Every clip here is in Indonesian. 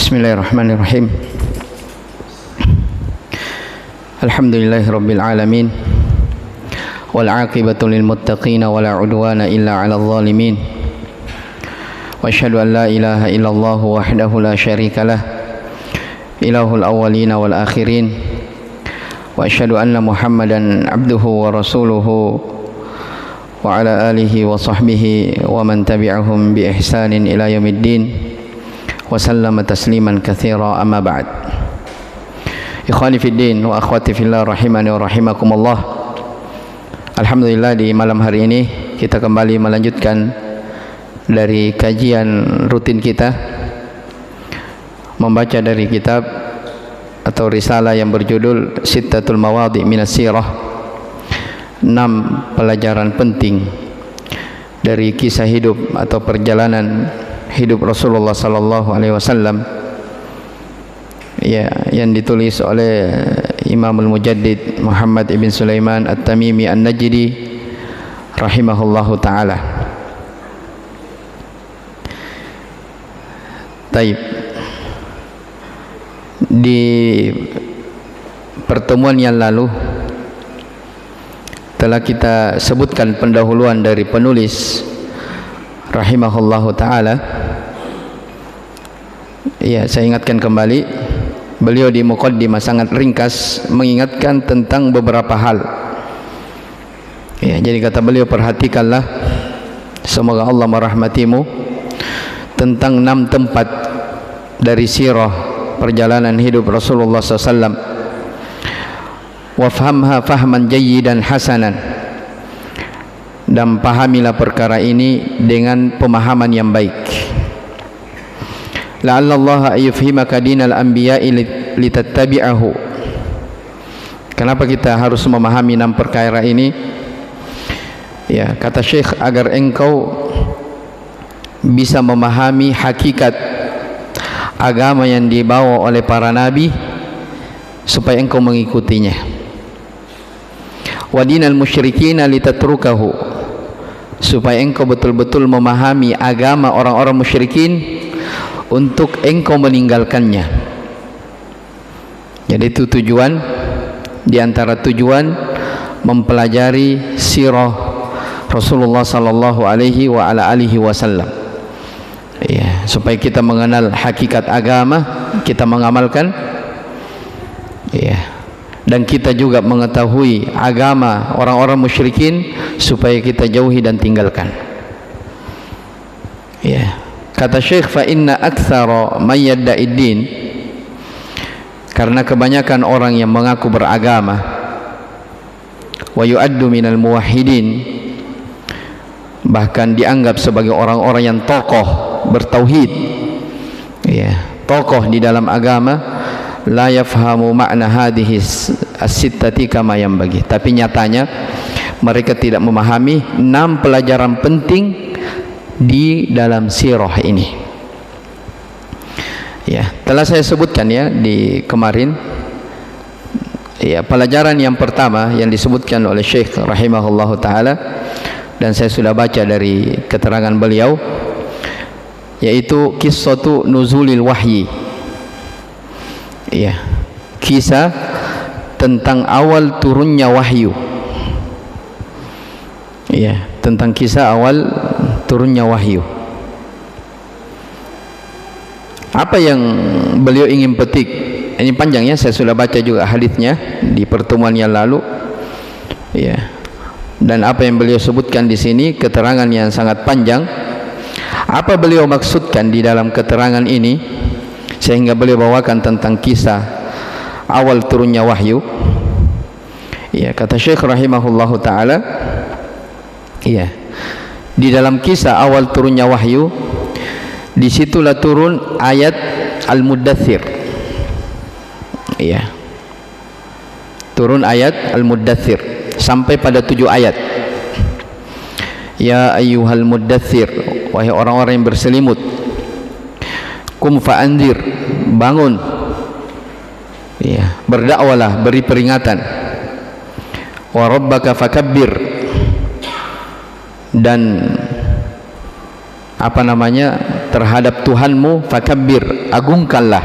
Bismillahirrahmanirrahim. Alhamdulillahirabbil alamin. Wal 'aqibatu lil muttaqin wa la 'udwana illa 'alal zalimin. Wa asyhadu an la ilaha illallah wahdahu la syarikalah. Ilahul awwalin wal akhirin. Wa asyhadu anna Muhammadan 'abduhu wa rasuluhu wa ala alihi wa sahbihi wa man tabi'ahum bi ihsanin ila yaumiddin. Wa sallama tasliman katsira amma ba'd. Ikhwani fid din wa akhwati fillah rahimani wa rahimakumullah. Alhamdulillah, di malam hari ini kita kembali melanjutkan dari kajian rutin kita, membaca dari kitab atau risalah yang berjudul Sittatul Mawadhi' Minas Sirah, 6 pelajaran penting dari kisah hidup atau perjalanan hidup Rasulullah sallallahu alaihi wasallam, ya, yang ditulis oleh Imamul Mujaddid Muhammad ibn Sulaiman At-Tamimi An-Najdi rahimahullahu taala. Taib. Di pertemuan yang lalu telah kita sebutkan pendahuluan dari penulis rahimahullahu taala. Ya, saya ingatkan kembali, beliau di muqaddimah sangat ringkas mengingatkan tentang beberapa hal. Ya, jadi kata beliau, perhatikanlah, semoga Allah merahmatimu, tentang 6 tempat dari sirah perjalanan hidup Rasulullah SAW. Wafhamha fahman jayyidan hasanan, dan pahamilah perkara ini dengan pemahaman yang baik. La'allallaha ayyufhimaka dinal anbiya'i litattabi'ahu. Kenapa kita harus memahami 6 perkara ini? Ya, kata Syekh, agar engkau bisa memahami hakikat agama yang dibawa oleh para nabi, supaya engkau mengikutinya. Wa dinal musyrikina litatrukahu, supaya engkau betul-betul memahami agama orang-orang musyrikin untuk engkau meninggalkannya. Jadi itu tujuan, di antara tujuan mempelajari sirah Rasulullah sallallahu alaihi wa ala alihi wasallam. Ya, supaya kita mengenal hakikat agama, kita mengamalkan, ya, dan kita juga mengetahui agama orang-orang musyrikin supaya kita jauhi dan tinggalkan. Ya, kata Syekh, fa inna aktsara may yadda'id din, karena kebanyakan orang yang mengaku beragama, wa yu'addu minal muwahhidin, bahkan dianggap sebagai orang-orang yang tokoh bertauhid, ya, tokoh di dalam agama, la yafhamu makna hadhihi as-sittati kama yanbaghi, tapi nyatanya mereka tidak memahami 6 pelajaran penting di dalam sirah ini. Ya, telah saya sebutkan ya di kemarin. Ya, pelajaran yang pertama yang disebutkan oleh Syekh rahimahullahu taala, dan saya sudah baca dari keterangan beliau, yaitu qissatu nuzulil wahyi. Ya, kisah tentang awal turunnya wahyu. Ya, tentang kisah awal turunnya wahyu. Apa yang beliau ingin petik? Ini panjang ya, saya sudah baca juga hadisnya di pertemuan yang lalu. Ya. Dan apa yang beliau sebutkan di sini, keterangan yang sangat panjang. Apa beliau maksudkan di dalam keterangan ini sehingga beliau bawakan tentang kisah awal turunnya wahyu? Ya, kata Syekh rahimahullahu taala, ya, di dalam kisah awal turunnya wahyu, disitulah turun ayat Al-Muddathir. Ya, turun ayat Al-Muddathir sampai pada 7 ayat. Ya ayyuhal muddathir, wahai orang-orang yang berselimut, kum fa'andir, bangun, ya, berdakwalah, beri peringatan, wa rabbaka fakabbir, dan terhadap Tuhanmu, fakabbir, agungkanlah.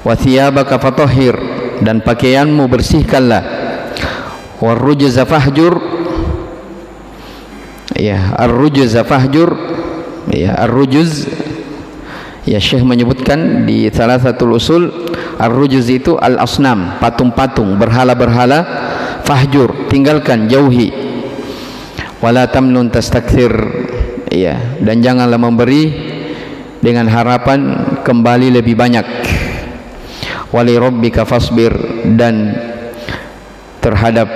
Wa thiyabaka fatahhir, dan pakaianmu bersihkanlah. Warrujza fahjur, ya, ar-rujza fahjur, ya, ar-rujuz, ya, Syekh menyebutkan di Thalathatul Usul, ar-rujuz itu al-asnam, patung-patung, berhala-berhala. Fahjur, tinggalkan, jauhi. Wala tamnun tastakthir, ya, dan janganlah memberi dengan harapan kembali lebih banyak. Wali rabbika fasbir, dan terhadap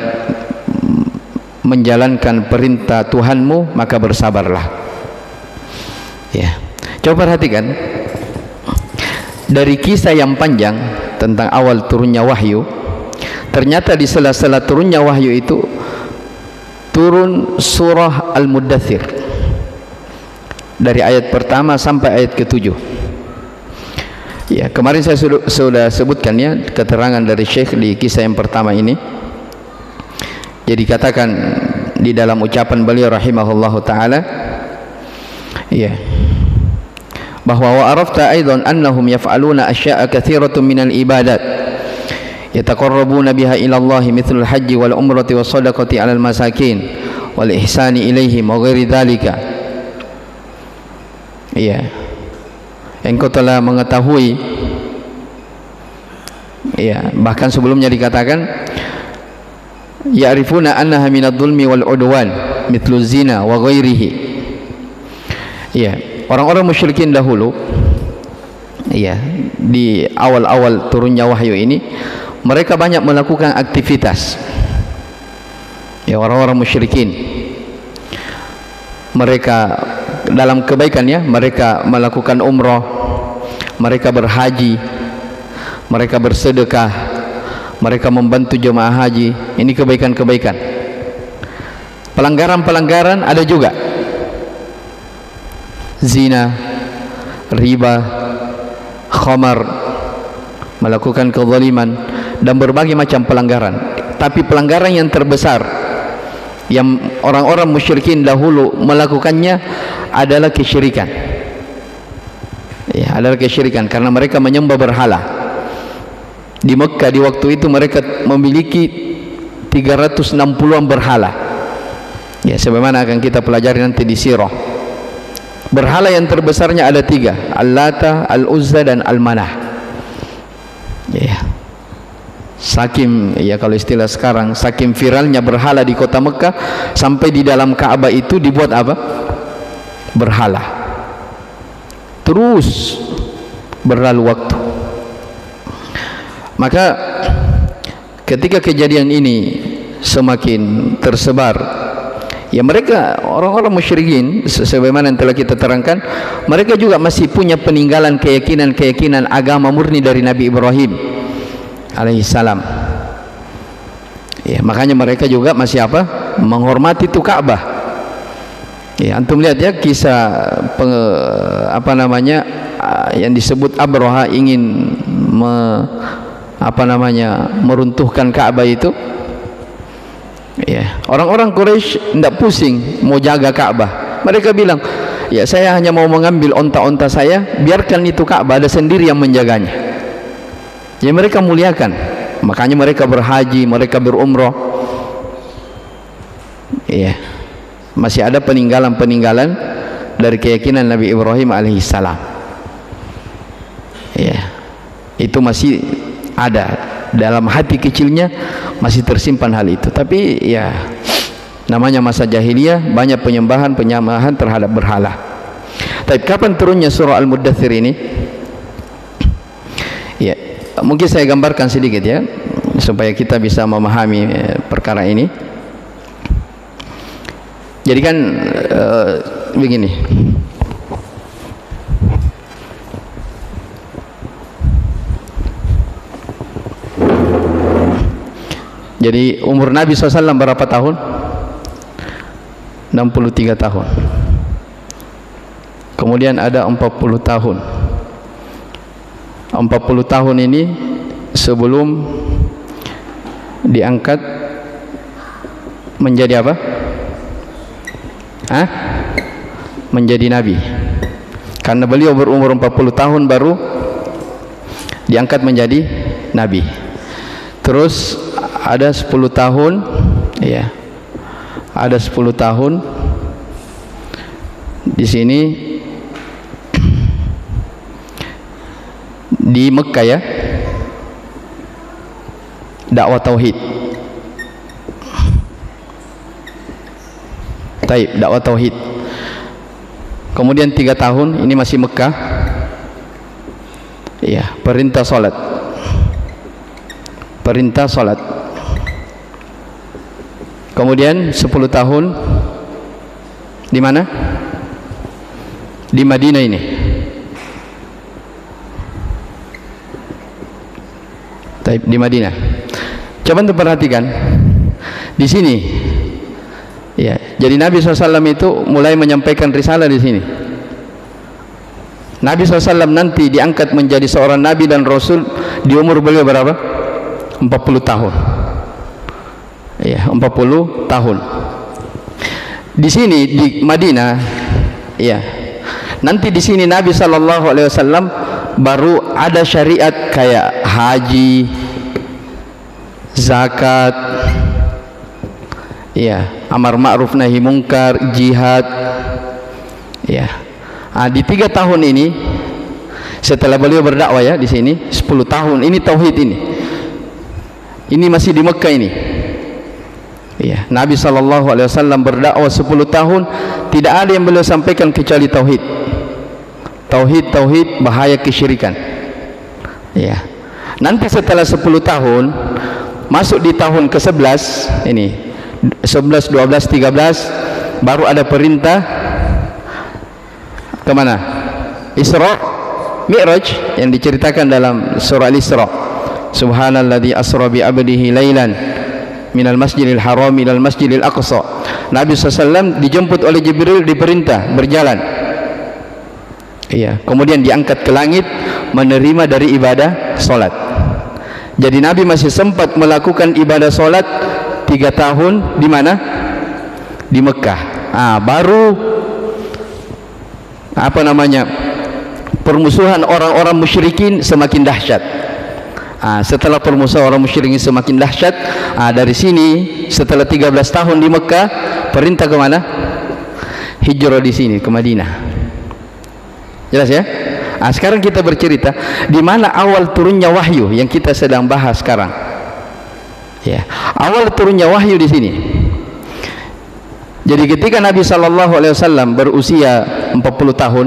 menjalankan perintah Tuhanmu maka bersabarlah. Ya, coba perhatikan dari kisah yang panjang tentang awal turunnya wahyu, ternyata di sela-sela turunnya wahyu itu turun surah Al-Muddathir dari ayat pertama sampai ayat ke-7. Ya, kemarin saya sudah sebutkan ya keterangan dari Syekh di kisah yang pertama ini. Jadi katakan di dalam ucapan beliau rahimahullahu taala, ya, bahwa wa arafta aidan annahum yaf'aluna asya'a katsiratun minal ibadat yataqarrabuna biha ila Allah mithlul hajji wal umrati was shadaqati 'alal masakin wal ihsani ilaihim wa ghairi dzalika. Ya, engkau telah mengetahui, ya, bahkan sebelumnya dikatakan ya'rifuna annaha minadh dhulmi wal 'udwan mithlu zina wa ghairihi. Ya, orang-orang musyrikin dahulu, ya, di awal-awal turunnya wahyu ini mereka banyak melakukan aktivitas. Ya, orang-orang musyrikin mereka dalam kebaikan, ya, mereka melakukan umrah, mereka berhaji, mereka bersedekah, mereka membantu jemaah haji. Ini kebaikan-kebaikan. Pelanggaran-pelanggaran ada juga, zina, riba, khamar, melakukan kezaliman, dan berbagai macam pelanggaran. Tapi pelanggaran yang terbesar yang orang-orang musyrikin dahulu melakukannya adalah kesyirikan. Ya, adalah kesyirikan karena mereka menyembah berhala. Di Mekah di waktu itu mereka memiliki 360-an berhala. Ya, sebagaimana akan kita pelajari nanti di sirah. Berhala yang terbesarnya ada 3, Al-Lata, Al-Uzza, dan Al-Manah. Ya, saking, ya, kalau istilah sekarang, saking viralnya berhala di kota Mekah sampai di dalam Ka'bah itu dibuat apa? Berhala. Terus berlalu waktu. Maka ketika kejadian ini semakin tersebar, ya, mereka orang-orang musyrikin sebagaimana yang telah kita terangkan, mereka juga masih punya peninggalan keyakinan agama murni dari Nabi Ibrahim alaihissalam. Ya, makanya mereka juga masih apa? Menghormati itu Ka'bah. Ya, antum lihat ya kisah yang disebut Abraha ingin meruntuhkan Ka'bah itu. Ya, orang-orang Quraisy tidak pusing mau jaga Ka'bah. Mereka bilang, ya, saya hanya mau mengambil onta-onta saya, biarkan itu Ka'bah, ada sendiri yang menjaganya. Ya, mereka muliakan. Makanya mereka berhaji, mereka berumrah. Ya, masih ada peninggalan-peninggalan dari keyakinan Nabi Ibrahim alaihissalam. Ya, itu masih ada dalam hati kecilnya, masih tersimpan hal itu. Tapi ya, namanya masa jahiliyah, banyak penyembahan terhadap berhala. Tapi kapan turunnya surah Al-Muddathir ini? Ya, mungkin saya gambarkan sedikit ya supaya kita bisa memahami perkara ini. Jadi kan begini. Jadi umur Nabi SAW berapa tahun? 63 tahun. Kemudian ada 40 tahun. 40 tahun ini sebelum diangkat menjadi apa? Menjadi Nabi. Karena beliau berumur 40 tahun baru diangkat menjadi nabi. Terus ada 10 tahun, ya. Ada 10 tahun di sini di Mekah, ya, dakwah tauhid. Taib, dakwah tauhid. Kemudian 3 tahun ini masih Mekah, ya, perintah salat. Perintah salat. Kemudian 10 tahun di mana? Di Madinah ini. Taib, di Madinah. Coba untuk perhatikan di sini. Ya, jadi Nabi SAW itu mulai menyampaikan risalah di sini. Nabi SAW nanti diangkat menjadi seorang Nabi dan Rasul di umur beliau berapa? 40 tahun. Ya, 40 tahun. Di sini di Madinah, ya. Nanti di sini Nabi SAW baru ada syariat kayak haji, zakat, ya, amar ma'ruf nahi mungkar, jihad, ya. Di 3 tahun ini setelah beliau berdakwah, ya, di sini 10 tahun ini tauhid ini masih di Mekah ini, ya. Nabi SAW berdakwah 10 tahun, tidak ada yang beliau sampaikan kecuali tauhid, tauhid, bahaya kesyirikan, ya. Nanti setelah 10 tahun masuk di tahun ke-11 ini, 11, 12, 13, baru ada perintah kemana? Isra Mi'raj yang diceritakan dalam surah Al-Isra. Subhanalladzi asra bi 'abdihi lailan minal masjidil haram ilal masjidil aqsa. Nabi SAW dijemput oleh Jibril, diperintah berjalan, iya. Kemudian diangkat ke langit menerima dari ibadah solat. Jadi Nabi masih sempat melakukan ibadah solat 3 tahun di mana? Di Mekah. Baru apa namanya? Permusuhan orang-orang musyrikin semakin dahsyat. Setelah permusuhan orang musyrikin semakin dahsyat, dari sini setelah 13 tahun di Mekah, perintah ke mana? Hijrah di sini ke Madinah. Jelas, ya? Sekarang kita bercerita di mana awal turunnya wahyu yang kita sedang bahas sekarang. Ya, awal turunnya wahyu di sini. Jadi ketika Nabi SAW berusia 40 tahun,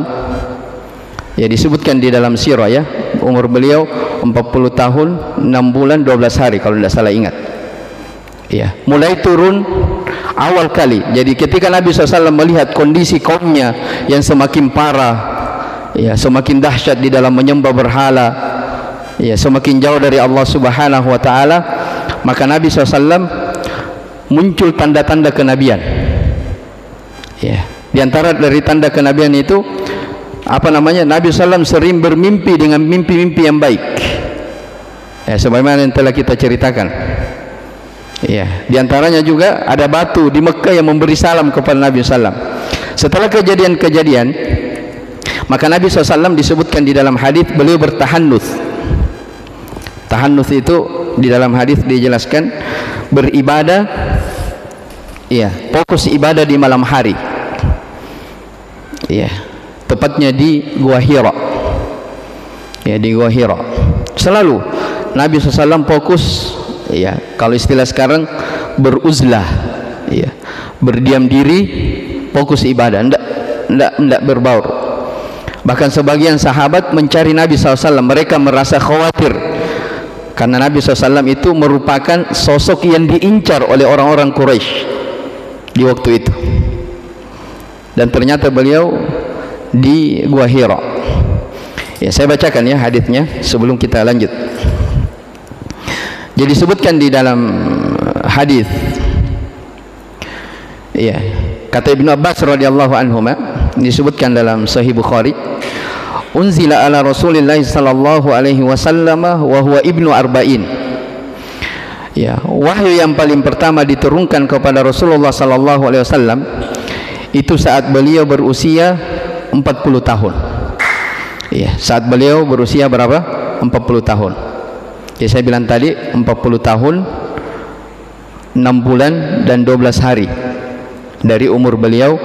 ya, disebutkan di dalam sirah, ya, umur beliau 40 tahun 6 bulan 12 hari kalau tidak salah ingat. Ya, mulai turun awal kali. Jadi ketika Nabi SAW melihat kondisi kaumnya yang semakin parah, ya, semakin dahsyat di dalam menyembah berhala, ya, semakin jauh dari Allah Subhanahu wa taala, maka Nabi SAW muncul tanda-tanda kenabian. Ya, di antara dari tanda kenabian itu apa namanya? Nabi SAW sering bermimpi dengan mimpi-mimpi yang baik. Ya, sebagaimana yang telah kita ceritakan. Ya, di antaranya juga ada batu di Mekah yang memberi salam kepada Nabi SAW. Setelah kejadian-kejadian, maka Nabi SAW disebutkan di dalam hadis beliau bertahannuts. Tahannuts itu di dalam hadis dijelaskan beribadah, ya, fokus ibadah di malam hari, ya, tepatnya di Gua Hira, ya, di Gua Hira. Selalu Nabi SAW fokus, ya, kalau istilah sekarang beruzlah, ya, berdiam diri, fokus ibadah, tidak berbaur. Bahkan sebagian sahabat mencari Nabi SAW, mereka merasa khawatir karena Nabi SAW itu merupakan sosok yang diincar oleh orang-orang Quraisy di waktu itu. Dan ternyata beliau di Gua Hira. Ya, saya bacakan, ya, hadisnya sebelum kita lanjut. Jadi disebutkan di dalam hadis, ya, kata Ibnu Abbas radhiyallahu anhuma, disebutkan dalam Sahih Bukhari, unzila ala Rasulillah sallallahu alaihi wasallam wa huwa ibnu arba'in. Ya, wahyu yang paling pertama diturunkan kepada Rasulullah sallallahu alaihi wasallam itu saat beliau berusia 40 tahun. Ya, saat beliau berusia berapa? 40 tahun. Ya, saya bilang tadi 40 tahun 6 bulan dan 12 hari dari umur beliau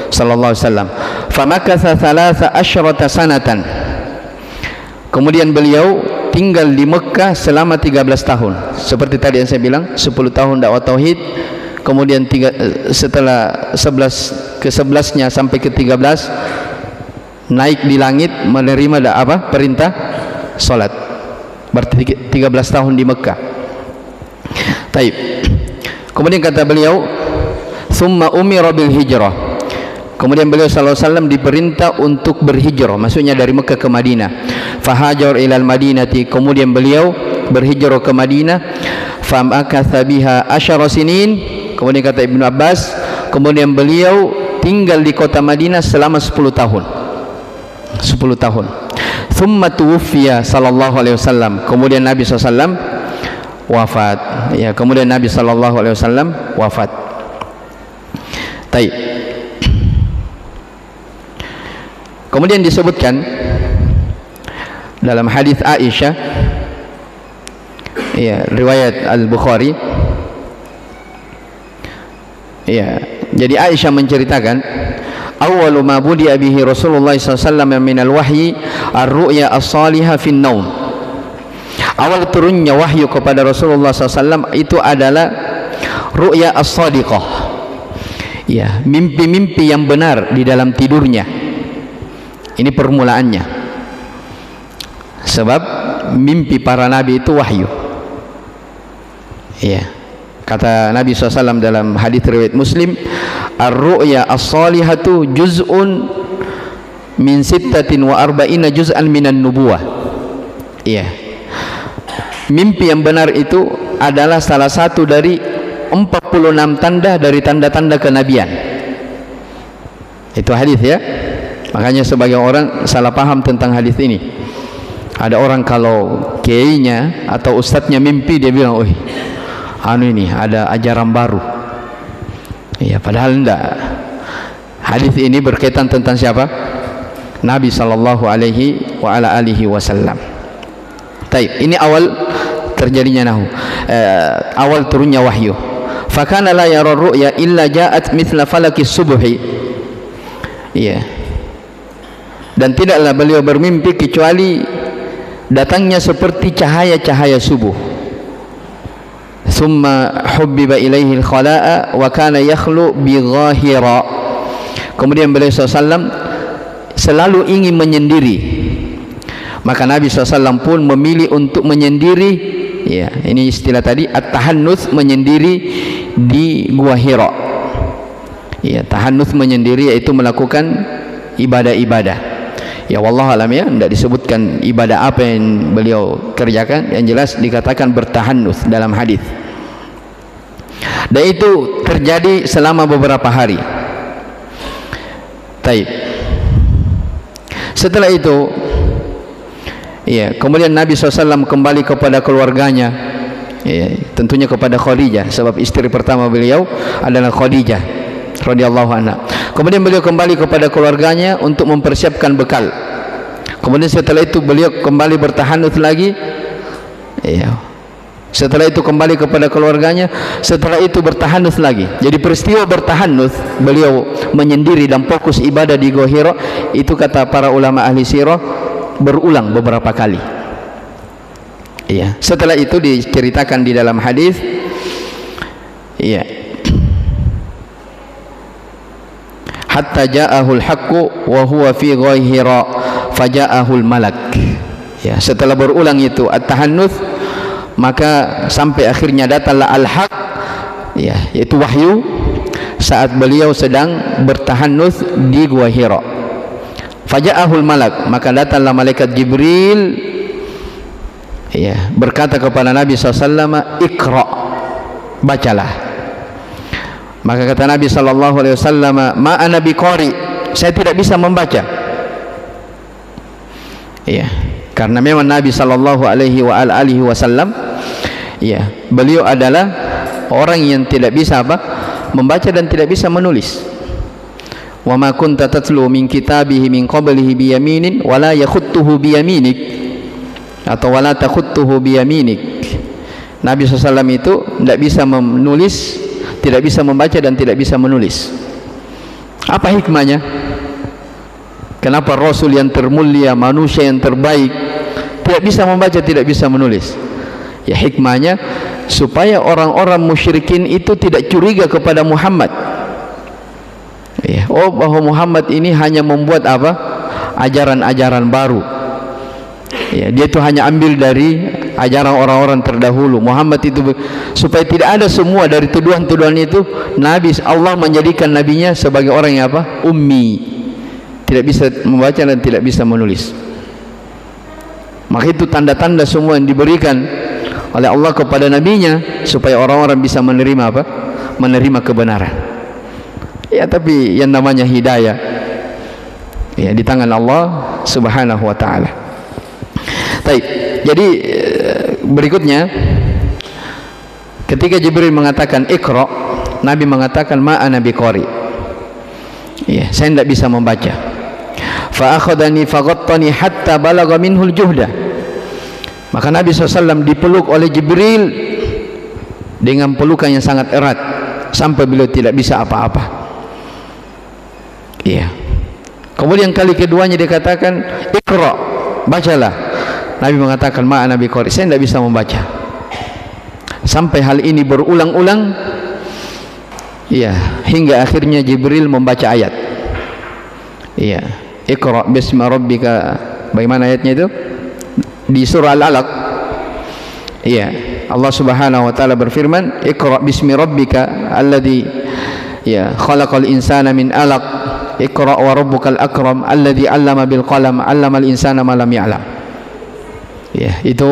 sallallahu alaihi wasallam. Famakatha 13 sanatan. Kemudian beliau tinggal di Mekah selama 13 tahun. Seperti tadi yang saya bilang, 10 tahun dakwah tauhid, kemudian setelah 11-nya sampai ke 13 naik di langit menerima perintah salat. Berarti 13 tahun di Mekah. Taib. Kemudian kata beliau, "Tsumma umira bil hijrah." Kemudian beliau sallallahu alaihi wasallam diperintah untuk berhijrah, maksudnya dari Mekah ke Madinah. Fahajar ilal Madinati, kemudian beliau berhijrah ke Madinah. Famakatha biha asyara sinin. Kemudian kata Ibnu Abbas, kemudian beliau tinggal di kota Madinah selama 10 tahun. 10 tahun. Tsumma tuwfiya sallallahu alaihi wasallam. Kemudian Nabi SAW wafat. Ya, kemudian Nabi sallallahu alaihi wasallam wafat. Taib. Kemudian disebutkan dalam hadis Aisyah, ya, riwayat Al-Bukhari, ya, jadi Aisyah menceritakan, awwalu ma budi'a bihi Rasulullah SAW min al-wahyi ar-ru'ya as-salihah fin naum. Awal turunnya wahyu kepada Rasulullah SAW itu adalah ru'ya as-sadiqah, ya, mimpi-mimpi yang benar di dalam tidurnya. Ini permulaannya, sebab mimpi para nabi itu wahyu. Ya, kata Nabi SAW dalam hadis riwayat Muslim, ar-ru'ya as-salihatu juz'un min 46 juz'an minan nubuwah. Iya, mimpi yang benar itu adalah salah satu dari 46 tanda dari tanda-tanda kenabian. Itu hadis, ya. Makanya sebagian orang salah paham tentang hadis ini. Ada orang kalau kiainya atau ustadznya mimpi, dia bilang, "Oh, ini ada ajaran baru." Ya, padahal enggak. Hadis ini berkaitan tentang siapa? Nabi sallallahu alaihi wa ala alihi wasallam. Taib, ini awal terjadinya awal turunnya wahyu. Fakana la yara ru'ya illa ja'at mithla falaki subhi. Iya. Dan tidaklah beliau bermimpi kecuali datangnya seperti cahaya-cahaya subuh. Thumma hubbiba ilaihi al-khala'a wa kana yakhlu bi ghahira. Kemudian beliau SAW selalu ingin menyendiri. Maka Nabi SAW pun memilih untuk menyendiri, ya, ini istilah tadi at-tahannuts, menyendiri di Gua Hira. Ya, tahannuts menyendiri yaitu melakukan ibadah-ibadah. Ya, wallahu alam, ya, tidak disebutkan ibadah apa yang beliau kerjakan, yang jelas dikatakan bertahannuts dalam hadis. Dan itu terjadi selama beberapa hari. Taib. Setelah itu, ya, kemudian Nabi SAW kembali kepada keluarganya, ya, tentunya kepada Khadijah, sebab istri pertama beliau adalah Khadijah radhiyallahu anha. Kemudian beliau kembali kepada keluarganya untuk mempersiapkan bekal. Kemudian setelah itu beliau kembali bertahannuts lagi, ya. Setelah itu kembali kepada keluarganya, setelah itu bertahannuts lagi. Jadi peristiwa bertahannuts, beliau menyendiri dan fokus ibadah di Gua Hira, itu kata para ulama ahli sirah berulang beberapa kali. Iya. Setelah itu diceritakan di dalam hadis, iya, hatta ja'ahul haqqu wa huwa fi Gua Hira faja'ahul malak. Ya, setelah berulang itu at-tahannuts, maka sampai akhirnya datanglah al-haq, ya, yaitu wahyu, saat beliau sedang bertahannuts di Gua Hira. Faja'ahul malak, maka datanglah malaikat Jibril, ya, berkata kepada Nabi SAW, "Iqra", bacalah. Maka kata Nabi SAW, "Ma ana biqari", saya tidak bisa membaca. Ya, karena memang Nabi SAW, ya, beliau adalah orang yang tidak bisa membaca dan tidak bisa menulis. wa ma kunta tatlu min kitabihi min qablihi biyaminin wa la yakhuttuhu biyaminik, atau wala takhuttuhu biyaminik. Nabi SAW itu tidak bisa menulis, tidak bisa membaca dan tidak bisa menulis. Apa hikmahnya? Kenapa Rasul yang termulia, manusia yang terbaik, tidak bisa membaca, tidak bisa menulis? Ya, hikmahnya supaya orang-orang musyrikin itu tidak curiga kepada Muhammad. Ya, oh, bahwa Muhammad ini hanya membuat apa? Ajaran-ajaran baru. Ya, dia itu hanya ambil dari ajaran orang-orang terdahulu. Muhammad itu supaya tidak ada semua dari tuduhan-tuduhan itu. Nabi Allah menjadikan nabinya sebagai orang yang apa? Ummi, tidak bisa membaca dan tidak bisa menulis. Maka itu tanda-tanda semua yang diberikan oleh Allah kepada nabinya supaya orang-orang bisa menerima apa? Menerima kebenaran. Ya, tapi yang namanya hidayah ya di tangan Allah Subhanahu wa taala. Baik, jadi berikutnya ketika Jibril mengatakan Iqra, Nabi mengatakan ma ana biqari. Ya, saya tidak bisa membaca. Fa akhadani faghattani hatta balagha minhul juhda. Maka Nabi SAW dipeluk oleh Jibril dengan pelukan yang sangat erat sampai beliau tidak bisa apa-apa. Iya. Kemudian kali keduanya dikatakan Iqra, bacalah. Nabi mengatakan ma ana biqari, saya tidak bisa membaca. Sampai hal ini berulang-ulang, iya, hingga akhirnya Jibril membaca ayat. Iya, Iqra bismi rabbika. Bagaimana ayatnya itu? Di surah Al-Alaq. Iya, Allah Subhanahu wa taala berfirman, Iqra bismi rabbika alladzi ya khalaqal insana min 'alaq. Iqra wa rabbukal akram alladzi 'allama bil qalam 'allamal insana ma lam ya'lam. Ya, itu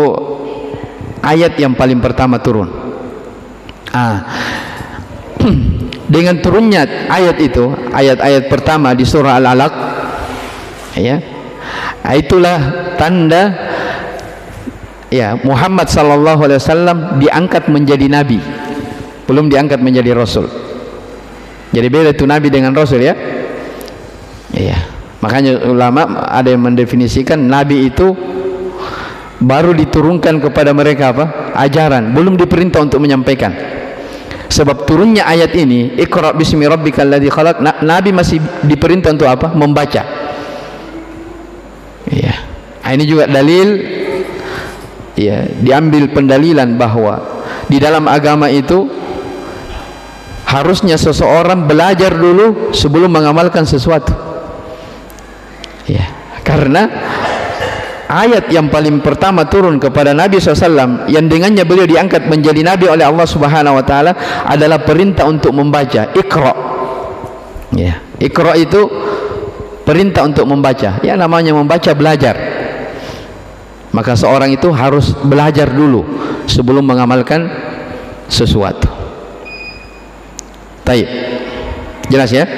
ayat yang paling pertama turun. Dengan turunnya ayat itu, ayat-ayat pertama di surah Al-Alaq, ya, itulah tanda ya Muhammad sallallahu alaihi wasallam diangkat menjadi nabi, belum diangkat menjadi rasul. Jadi beda itu nabi dengan rasul, ya. Iya. Makanya ulama ada yang mendefinisikan nabi itu baru diturunkan kepada mereka apa? Ajaran, belum diperintah untuk menyampaikan. Sebab turunnya ayat ini, Iqra bismi rabbikal ladzi khalaq, nabi masih diperintah untuk apa? Membaca. Iya. Ini juga dalil, ya, diambil pendalilan bahwa di dalam agama itu harusnya seseorang belajar dulu sebelum mengamalkan sesuatu. Ya, karena ayat yang paling pertama turun kepada Nabi SAW yang dengannya beliau diangkat menjadi nabi oleh Allah Subhanahu wa taala adalah perintah untuk membaca. Iqra. Ya, Iqra itu perintah untuk membaca. Ya, namanya membaca belajar. Maka seorang itu harus belajar dulu sebelum mengamalkan sesuatu. Baik. Jelas, ya?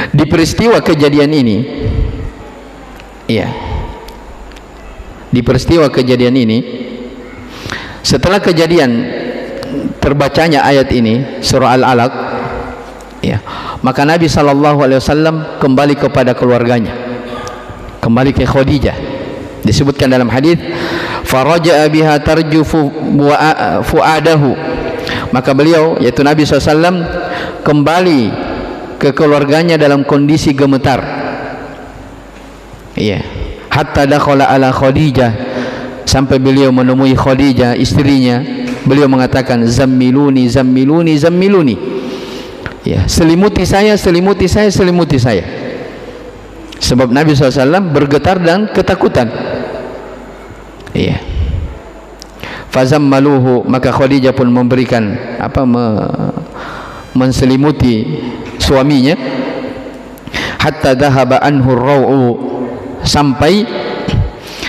Di peristiwa kejadian ini, iya, di peristiwa kejadian ini, setelah kejadian terbacanya ayat ini surah Al-Alaq, ya, maka Nabi SAW kembali kepada keluarganya, kembali ke Khadijah. Disebutkan dalam hadis, faraja'a biha tarjufu fuadahu, maka beliau, yaitu Nabi SAW, kembali ke keluarganya dalam kondisi gemetar. Iya. Hatta dakhala ala Khadijah, sampai beliau menemui Khadijah istrinya, beliau mengatakan zammiluni zammiluni zammiluni, ya, selimuti saya selimuti saya selimuti saya. Sebab Nabi SAW bergetar dan ketakutan. Iya. Fazammaluhu, maka Khadijah pun memberikan apa, menselimuti suaminya. Hatta dhahaba anhu ar-raw'u, sampai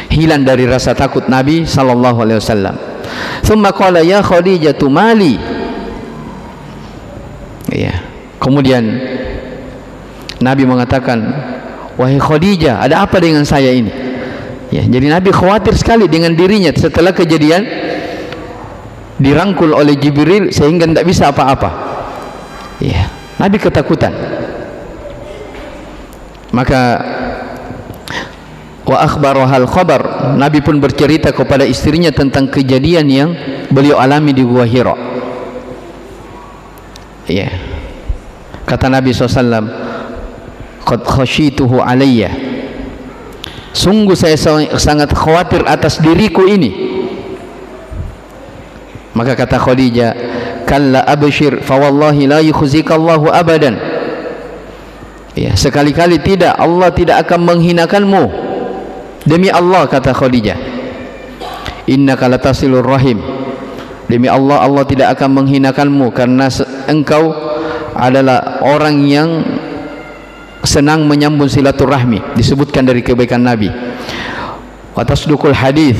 hilang dari rasa takut Nabi sallallahu alaihi wasallam. Tsumma qala ya Khadijah mali. Ya. Kemudian Nabi mengatakan, wahai Khadijah, ada apa dengan saya ini? Ya, jadi Nabi khawatir sekali dengan dirinya setelah kejadian dirangkul oleh Jibril sehingga tidak bisa apa-apa. Ya, Nabi ketakutan. Maka wa akhbarahal khabar, Nabi pun bercerita kepada istrinya tentang kejadian yang beliau alami di Gua Hira. Ya. Kata Nabi SAW, qad khashituhu alayya, sungguh saya sangat khawatir atas diriku ini. Maka kata Khadijah, kalla abshir fa wallahi la yukhzikallahu abadan. Ya, sekali-kali tidak, Allah tidak akan menghinakanmu. Demi Allah, kata Khadijah, innaka latasilur rahim, demi Allah, Allah tidak akan menghinakanmu karena engkau adalah orang yang senang menyambung silaturahmi. Disebutkan dari kebaikan Nabi. Wa tasduqul hadis,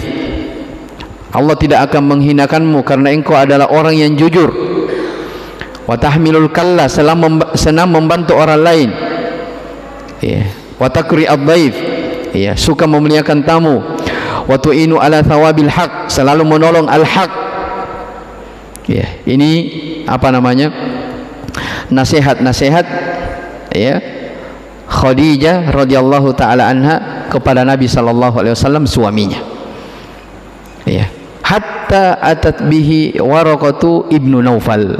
Allah tidak akan menghinakanmu karena engkau adalah orang yang jujur. Wa tahmilul kalla, senang membantu orang lain. Ya. Wa takri ad-dhaif, ya, suka memuliakan tamu. Wa tu'inu ala thawabil haq, selalu menolong al-haq. Ya, ini apa namanya? Nasihat-nasihat, ya, Khadijah radhiyallahu taala anha kepada Nabi sallallahu alaihi wasallam, suaminya. Ya. Hatta atat bihi Waraqatu ibnu Naufal.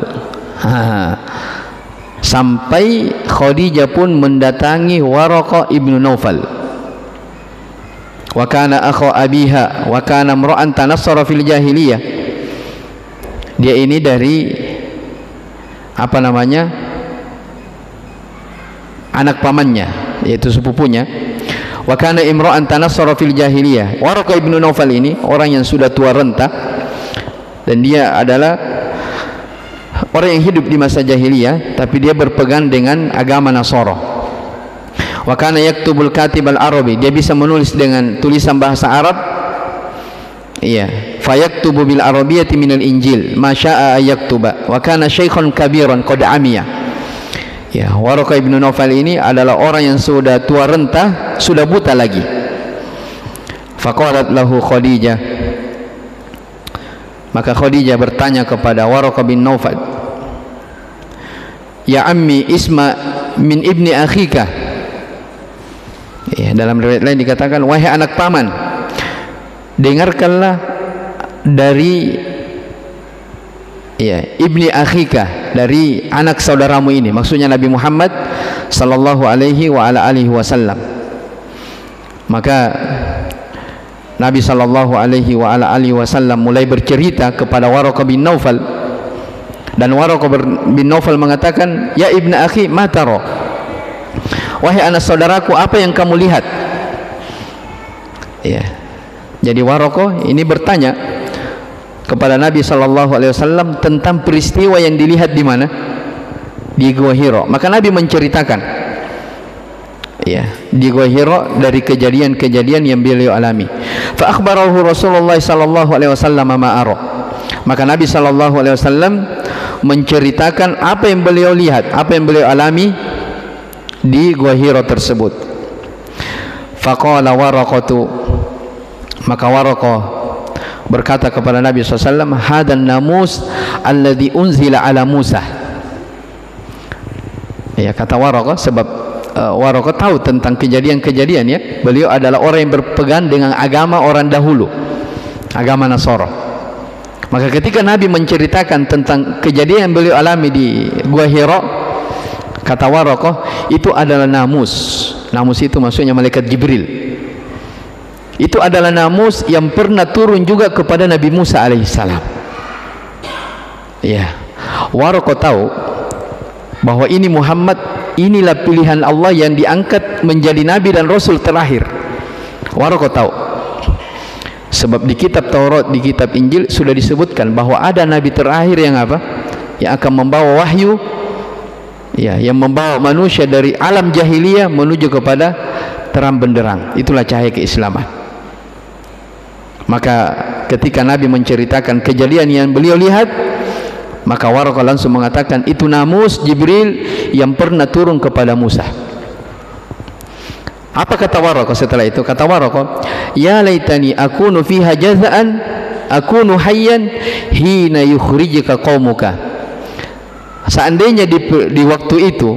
Sampai Khadijah pun mendatangi Waraqah ibnu Naufal. Wa kana akha abiha wa kana imra'an tanassara fil jahiliyah. Dia ini dari apa namanya? Anak pamannya, yaitu sepupunya. Wa kana imra'an tanassara fil jahiliyah. Waraqah ibnu Naufal ini orang yang sudah tua renta, dan dia adalah orang yang hidup di masa jahiliyah, tapi dia berpegang dengan agama Nasara. Wa kana yaktubul katib al-arabi, dia bisa menulis dengan tulisan bahasa Arab. Iya, fayaktubu bil arabiyyati minal injil ma syaa yaktuba. Wa kana syaikhan kabiran qad amiya. Ya, Waraqah ibnu Naufal ini adalah orang yang sudah tua renta, sudah buta lagi. Faqalat lahu Khadijah, maka Khadijah bertanya kepada Waraqah bin Naufal, ya ammi isma min ibni akhika. Ya, dalam riwayat lain dikatakan, wahai anak paman, dengarkanlah dari, ya, ibni akhika, dari anak saudaramu ini, maksudnya Nabi Muhammad sallallahu alaihi wa ala alihi wasallam. Maka Nabi sallallahu alaihi wa ala alihi wasallam mulai bercerita kepada Waraqah bin Naufal, dan Waraqah bin Naufal mengatakan, ya ibnu akhi ma tara, wahai anak saudaraku, apa yang kamu lihat? Ya. Jadi Waraqah ini bertanya kepada Nabi sallallahu alaihi wasallam tentang peristiwa yang dilihat di mana? Di Gua Hira. Maka Nabi menceritakan, ya, di Gua Hira dari kejadian-kejadian yang beliau alami. Fa akhbarahu Rasulullah sallallahu alaihi wasallam ma ara. Maka Nabi sallallahu alaihi wasallam menceritakan apa yang beliau lihat, apa yang beliau alami di Gua Hira tersebut. Faqala Waraqatu, maka Waraqah berkata kepada Nabi SAW, hadan namus alladhi unzila ala Musa. Ya, kata Waraqah, sebab Waraqah tahu tentang kejadian-kejadian, ya, beliau adalah orang yang berpegang dengan agama orang dahulu, agama Nasara. Maka ketika Nabi menceritakan tentang kejadian yang beliau alami di Gua Hira, kata Waraqah, itu adalah namus. Namus itu maksudnya malaikat Jibril. Itu adalah namus yang pernah turun juga kepada Nabi Musa alaihissalam. Ya, Waraqah tahu bahwa ini Muhammad, inilah pilihan Allah yang diangkat menjadi Nabi dan Rasul terakhir. Waraqah tahu, sebab di kitab Taurat, di kitab Injil sudah disebutkan bahwa ada Nabi terakhir yang apa? Yang akan membawa wahyu, ya, yang membawa manusia dari alam jahiliyah menuju kepada terang benderang. Itulah cahaya keislaman. Maka ketika Nabi menceritakan kejadian yang beliau lihat, maka Waraqah langsung mengatakan, itu namus Jibril yang pernah turun kepada Musa. Apa kata Waraqah setelah itu? Kata Waraqah, ya laitani akunu fiha jazaan akunu hayyan hina yukhrijuka qaumuka. Seandainya di waktu itu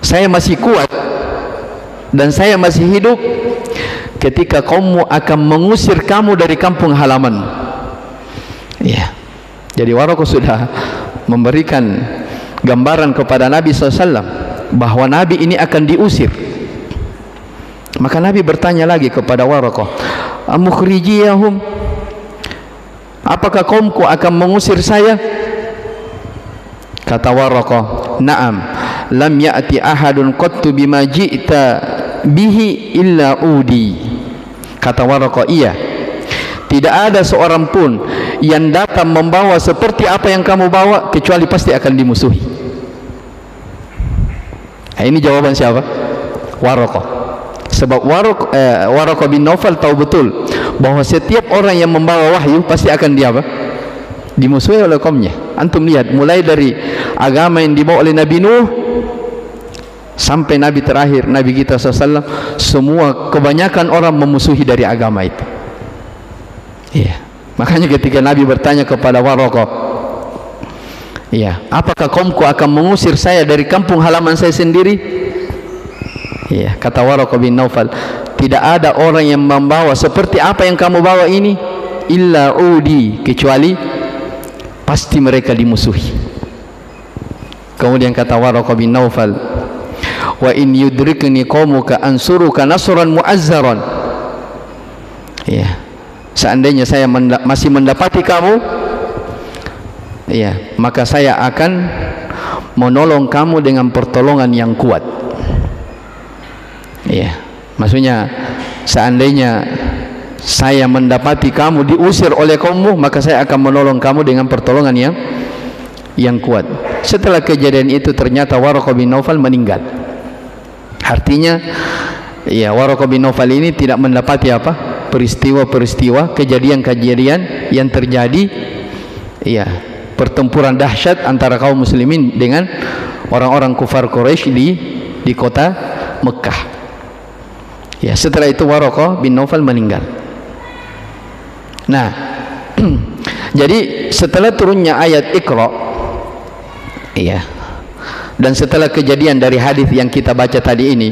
saya masih kuat, dan saya masih hidup ketika kaummu akan mengusir kamu dari kampung halaman. Ya. Jadi Waraqah sudah memberikan gambaran kepada Nabi SAW bahwa Nabi ini akan diusir. Maka Nabi bertanya lagi kepada Waraqah, amukhrijiyahum, apakah kaumku akan mengusir saya? Kata Waraqah, na'am, lam ya'ti ahadun qattu bima ji'ta bihi illa udi. Kata Waraqah, iya, tidak ada seorang pun yang datang membawa seperti apa yang kamu bawa kecuali pasti akan dimusuhi. Nah, ini jawaban siapa? Waraqah. Sebab Waraqah bin Naufal tahu betul bahwa setiap orang yang membawa wahyu pasti akan dimusuhi oleh kaumnya. Antum lihat, mulai dari agama yang dibawa oleh Nabi Nuh sampai Nabi terakhir, Nabi kita SAW, semua kebanyakan orang memusuhi dari agama itu. Iya. Makanya ketika Nabi bertanya kepada Waraqah, iya, apakah kaumku akan mengusir saya dari kampung halaman saya sendiri? Iya, kata Waraqah bin Naufal, tidak ada orang yang membawa seperti apa yang kamu bawa ini illa udi, kecuali pasti mereka dimusuhi. Kemudian kata Waraqah bin Naufal, wa in yudrikni qaumuka ansuruka nasran mu'azzaran. Iya, seandainya saya masih mendapati kamu, iya, maka saya akan menolong kamu dengan pertolongan yang kuat. Iya, maksudnya seandainya saya mendapati kamu diusir oleh kaummu, maka saya akan menolong kamu dengan pertolongan yang kuat. Setelah kejadian itu ternyata Waraqah bin Naufal meninggal. Artinya, ya, Waraqah bin Naufal ini tidak mendapati apa? Peristiwa-peristiwa, kejadian-kejadian yang terjadi, ya, pertempuran dahsyat antara kaum muslimin dengan orang-orang kufar Quraisy di kota Mekah. Ya, setelah itu Waraqah bin Naufal meninggal. Nah, jadi setelah turunnya ayat Iqra, iya, dan setelah kejadian dari hadis yang kita baca tadi ini,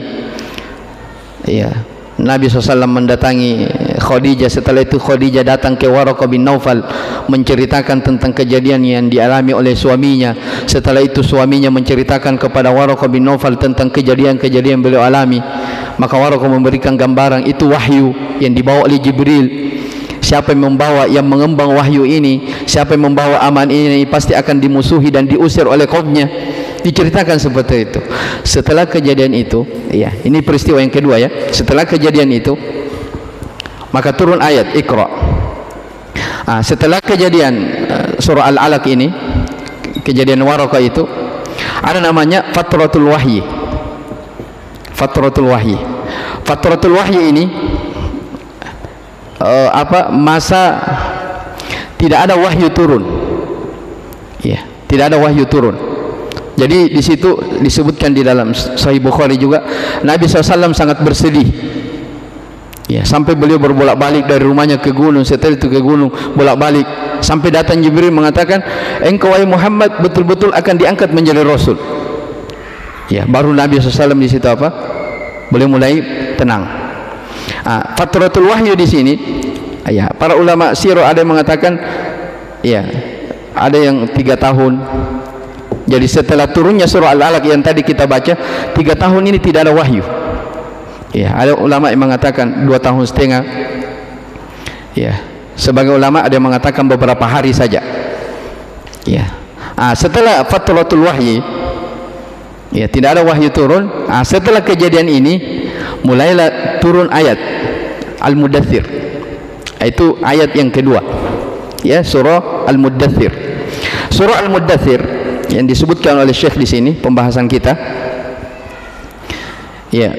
iya, Nabi SAW mendatangi Khadijah. Setelah itu Khadijah datang ke Waraqah bin Naufal menceritakan tentang kejadian yang dialami oleh suaminya. Setelah itu suaminya menceritakan kepada Waraqah bin Naufal tentang kejadian-kejadian beliau alami. Maka Waraqah memberikan gambaran, itu wahyu yang dibawa oleh Jibril. Siapa yang membawa, yang mengembang wahyu ini, siapa yang membawa aman ini pasti akan dimusuhi dan diusir oleh kaumnya. Diceritakan seperti itu. Setelah kejadian itu, ya, ini peristiwa yang kedua, ya. Setelah kejadian itu, maka turun ayat Iqra. Setelah kejadian surah Al-Alaq ini, kejadian Waraqah itu, ada namanya Fatratul Wahyi. Fatratul Wahyi. Fatratul Wahyi ini masa tidak ada wahyu turun. Ya, tidak ada wahyu turun. Jadi di situ disebutkan di dalam Sahih Bukhari juga, Nabi SAW sangat bersedih. Ya, sampai beliau berbolak-balik dari rumahnya ke gunung, setelah itu ke gunung, bolak-balik sampai datang Jibril mengatakan, engkau wahai Muhammad betul-betul akan diangkat menjadi Rasul. Ya, baru Nabi SAW di situ apa? Boleh mulai tenang. Fatratul Wahyu di sini, ya, para ulama sirah ada yang mengatakan, ya, ada yang 3 tahun. Jadi setelah turunnya surah Al-Alaq yang tadi kita baca, 3 tahun ini tidak ada wahyu. Ya, ada ulama yang mengatakan 2 tahun setengah. Ya, sebagai ulama ada yang mengatakan beberapa hari saja. Ya. Setelah Fatratul Wahyi, ya, tidak ada wahyu turun. Setelah kejadian ini mulailah turun ayat Al-Mudaththir. Itu ayat yang kedua, ya, surah Al-Mudaththir. Surah Al-Mudaththir yang disebutkan oleh Syekh di sini pembahasan kita, ya,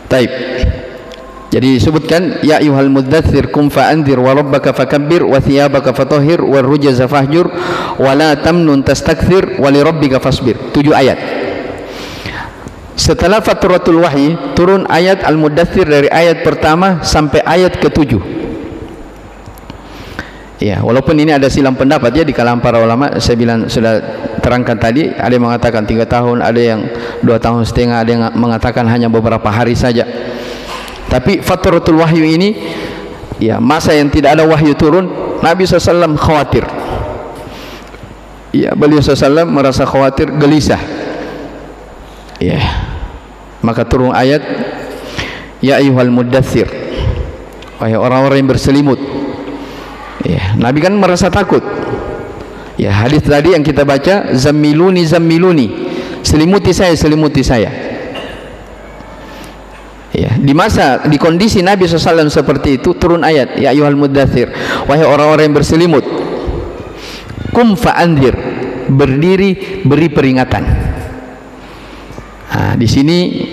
taib. Jadi disebutkan, ya ayyuhal muddaththir kum fa'anzir wa rabbaka fakabbir wa thiyabaka fatahhir war rujza fahjur wa la tamnun tastakthir wa li rabbika fasbir. 7 ayat. Setelah Fatratul Wahyi turun ayat Al-Muddaththir dari ayat pertama sampai ayat ke-7. Ya, walaupun ini ada silang pendapat ya di kalangan para ulama. Saya bilang sudah terangkan tadi, ada yang mengatakan 3 tahun, ada yang 2 tahun setengah, ada yang mengatakan hanya beberapa hari saja. Tapi fatratul wahyu ini, ya, masa yang tidak ada wahyu turun, Nabi SAW khawatir. Ya, beliau SAW merasa khawatir, gelisah. Ya, maka turun ayat, ya ayyuhal muddathir, wahai orang-orang yang berselimut. Ya, Nabi kan merasa takut. Ya, hadis tadi yang kita baca, zammiluni zammiluni, selimuti saya, selimuti saya. Ya, di kondisi Nabi SAW seperti itu, turun ayat, ya ayyuhal muddathir, wahai orang-orang yang berselimut, kum fa'anzir, berdiri beri peringatan. Nah, di sini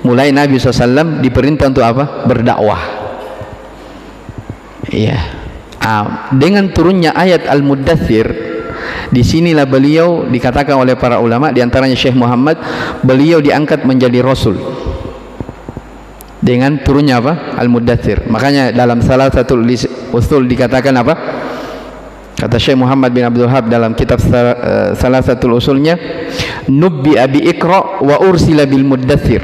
mulai Nabi SAW diperintah untuk apa? Berdakwah. Iya. Dengan turunnya ayat Al-Muddathir, disinilah beliau dikatakan oleh para ulama, diantaranya Syekh Muhammad, beliau diangkat menjadi Rasul dengan turunnya apa? Al-Muddathir. Makanya dalam salah satu usul dikatakan apa? Kata Syekh Muhammad bin Abdul Wahhab dalam kitab salah satu usulnya, nubbi'a bi Iqra wa ursila bil Muddathir.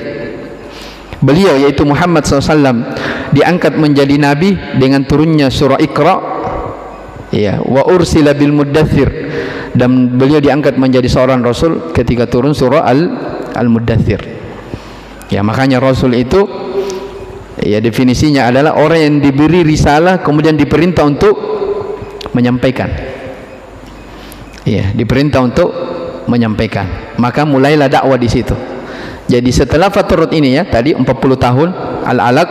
Beliau yaitu Muhammad SAW diangkat menjadi nabi dengan turunnya surah Iqra, ya, wa ursila bil Muddathir, dan beliau diangkat menjadi seorang rasul ketika turun surah Al-Muddathir. Ya, makanya rasul itu, ya, definisinya adalah orang yang diberi risalah kemudian diperintah untuk menyampaikan. Ya, diperintah untuk menyampaikan. Maka mulailah dakwah di situ. Jadi setelah fatrut ini ya, tadi 40 tahun Al-Alaq,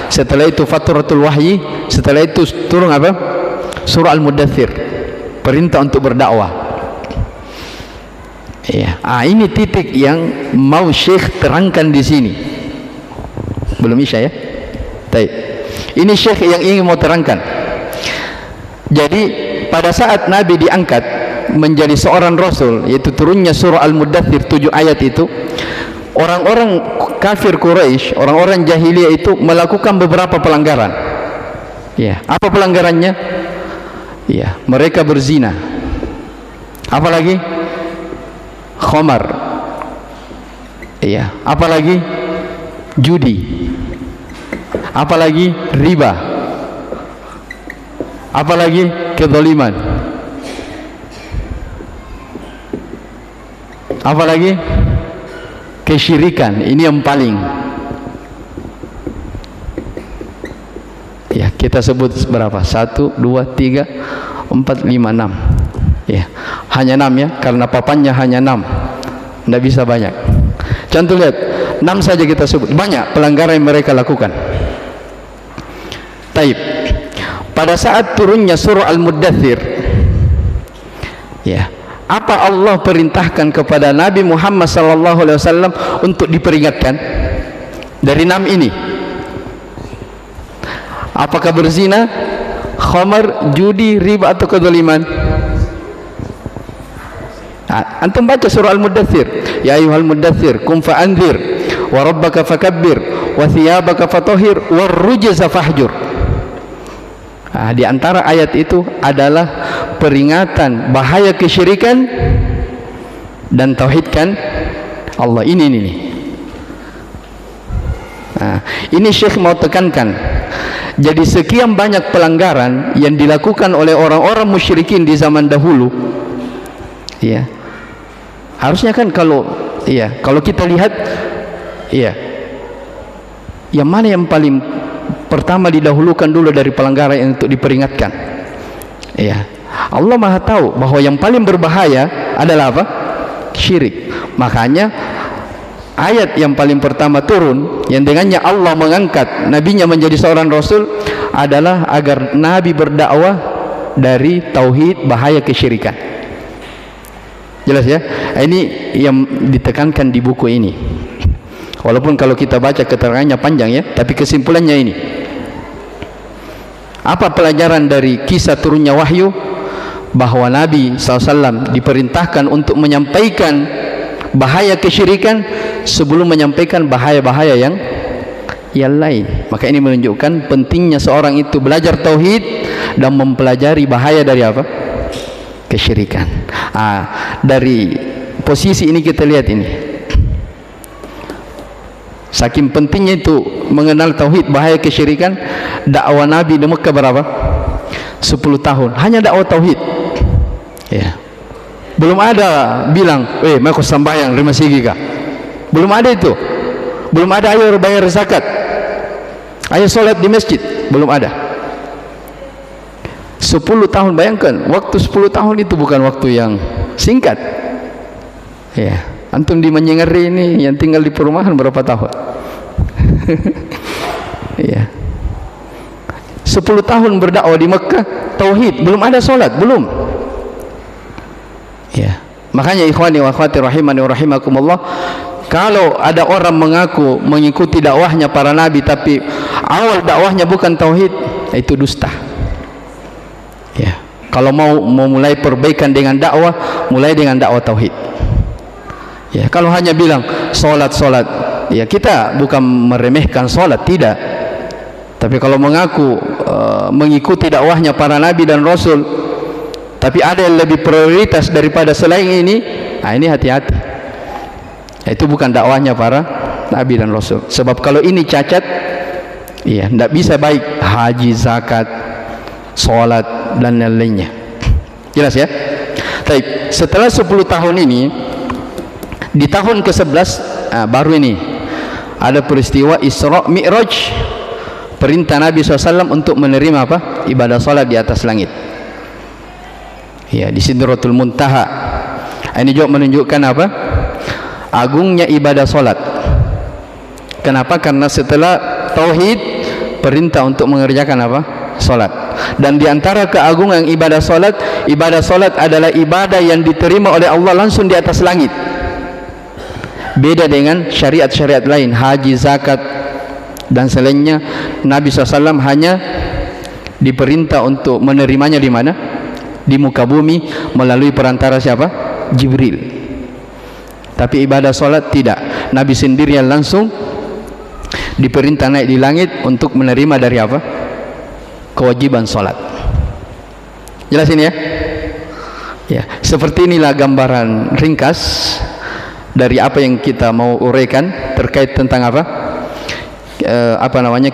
setelah itu fatratul wahyi, setelah itu turun apa? Surah Al-Muddathir, perintah untuk berdakwah. Ya, ini titik yang mau Syekh terangkan di sini. Belum isya ya? Baik. Ini Syekh yang ingin mau terangkan. Jadi pada saat Nabi diangkat menjadi seorang rasul, yaitu turunnya surah Al-Muddathir 7 ayat itu, orang-orang kafir Quraisy, orang-orang jahiliyah itu melakukan beberapa pelanggaran. Ya, apa pelanggarannya? Ya, mereka berzina. Apalagi khamar. Ya, apalagi judi. Apalagi riba. Apalagi kezaliman. Apalagi kesyirikan. Ini yang paling, ya, kita sebut berapa? 1, 2, 3, 4, 5, 6. Ya, hanya 6 ya, karena papannya hanya 6, tidak bisa banyak. Contoh lihat, 6 saja kita sebut, banyak pelanggaran yang mereka lakukan. Taib. Pada saat turunnya surah Al-Muddathir, ya, apa Allah perintahkan kepada Nabi Muhammad SAW untuk diperingatkan dari 6 ini? Apakah berzina, khamar, judi, riba, atau kezaliman? Antum baca surah Al-Muddathir, ya ayyuhal muddathir kum fa'anzir wa rabbaka fakabbir wa thiyabaka fatahhir war rujza fahjur. Di antara ayat itu adalah peringatan bahaya kesyirikan dan tauhidkan Allah. Ini. Ini Syekh mau tekankan. Jadi sekian banyak pelanggaran yang dilakukan oleh orang-orang musyrikin di zaman dahulu. Ya, harusnya kan kalau kita lihat, ya, yang mana yang paling pertama didahulukan dulu dari pelanggaran yang untuk diperingatkan? Ya, Allah Maha tahu bahwa yang paling berbahaya adalah apa? Syirik. Makanya ayat yang paling pertama turun, yang dengannya Allah mengangkat nabinya menjadi seorang rasul, adalah agar nabi berdakwah dari tauhid, bahaya kesyirikan. Jelas ya? Ini yang ditekankan di buku ini. Walaupun kalau kita baca keterangannya panjang ya, tapi kesimpulannya ini. Apa pelajaran dari kisah turunnya wahyu? Bahwa Nabi SAW diperintahkan untuk menyampaikan bahaya kesyirikan sebelum menyampaikan bahaya-bahaya yang lain. Maka ini menunjukkan pentingnya seorang itu belajar tauhid dan mempelajari bahaya dari apa? Kesyirikan. Dari posisi ini kita lihat ini, saking pentingnya itu mengenal tauhid, bahaya kesyirikan. Dakwah Nabi di Mekah berapa? 10 tahun hanya dakwah tauhid. Ya. Belum ada bilang, mau sembahyang 5 sigi kah? Belum ada itu. Belum ada ayo bayar zakat, ayo sholat di masjid. Belum ada. 10 tahun, bayangkan waktu 10 tahun itu bukan waktu yang singkat. Ya, antum di Menyengeri ini yang tinggal di perumahan berapa tahun? Ya. 10 tahun berdakwah di Mekah tauhid, belum ada sholat, belum. Ya. Makanya ikhwani wa akhwati rahimani wa rahimakumullah, kalau ada orang mengaku mengikuti dakwahnya para nabi tapi awal dakwahnya bukan tauhid, itu dusta. Ya. Kalau mau mulai perbaikan dengan dakwah, mulai dengan dakwah tauhid. Ya, kalau hanya bilang sholat, ya kita bukan meremehkan sholat, tidak. Tapi kalau mengaku mengikuti dakwahnya para nabi dan rasul, tapi ada yang lebih prioritas daripada selain ini, ini hati-hati. Itu bukan dakwahnya para nabi dan rasul. Sebab kalau ini cacat, iya, tidak bisa baik haji, zakat, sholat dan lain-lainnya. Jelas ya? Baik, setelah 10 tahun ini, di tahun ke-11 baru ini ada peristiwa Isra Mi'raj, perintah Nabi SAW untuk menerima apa? Ibadah salat di atas langit. Ya, di Sidratul Muntaha. Ini juga menunjukkan apa? Agungnya ibadah salat. Kenapa? Karena setelah tauhid, perintah untuk mengerjakan apa? Salat. Dan di antara keagungan ibadah salat adalah ibadah yang diterima oleh Allah langsung di atas langit. Beda dengan syariat-syariat lain, haji, zakat dan selainnya. Nabi SAW hanya diperintah untuk menerimanya di mana? Di muka bumi melalui perantara siapa? Jibril. Tapi ibadah solat tidak. Nabi sendiri yang langsung diperintah naik di langit untuk menerima dari apa? Kewajiban solat. Jelas ini ya? Ya, seperti inilah gambaran ringkas dari apa yang kita mau uraikan terkait tentang apa?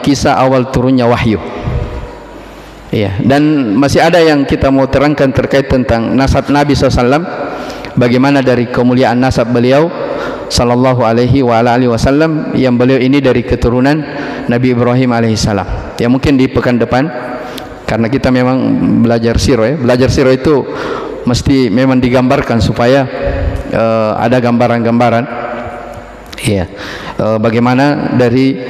Kisah awal turunnya wahyu. Iya, dan masih ada yang kita mau terangkan terkait tentang nasab Nabi SAW, bagaimana dari kemuliaan nasab beliau sallallahu alaihi wasallam, yang beliau ini dari keturunan Nabi Ibrahim alaihissalam. Ya, mungkin di pekan depan, karena kita memang belajar sirah ya. Belajar sirah itu mesti memang digambarkan supaya ada gambaran-gambaran. Iya, bagaimana dari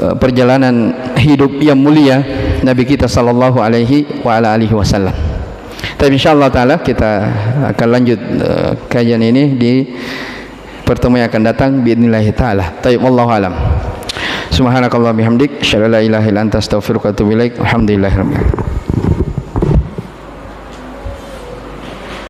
perjalanan hidup yang mulia Nabi kita sallallahu alaihi wasallam. Tapi insyaallah taala kita akan lanjut kajian ini di pertemuan yang akan datang biidznillah taala. Tayyib, wallahu alam. Subhanakallah bihamdik, asyhadu an la ilaha illa anta astaghfiruka wa atubu ilaik. Alhamdulillahirabbil alamin.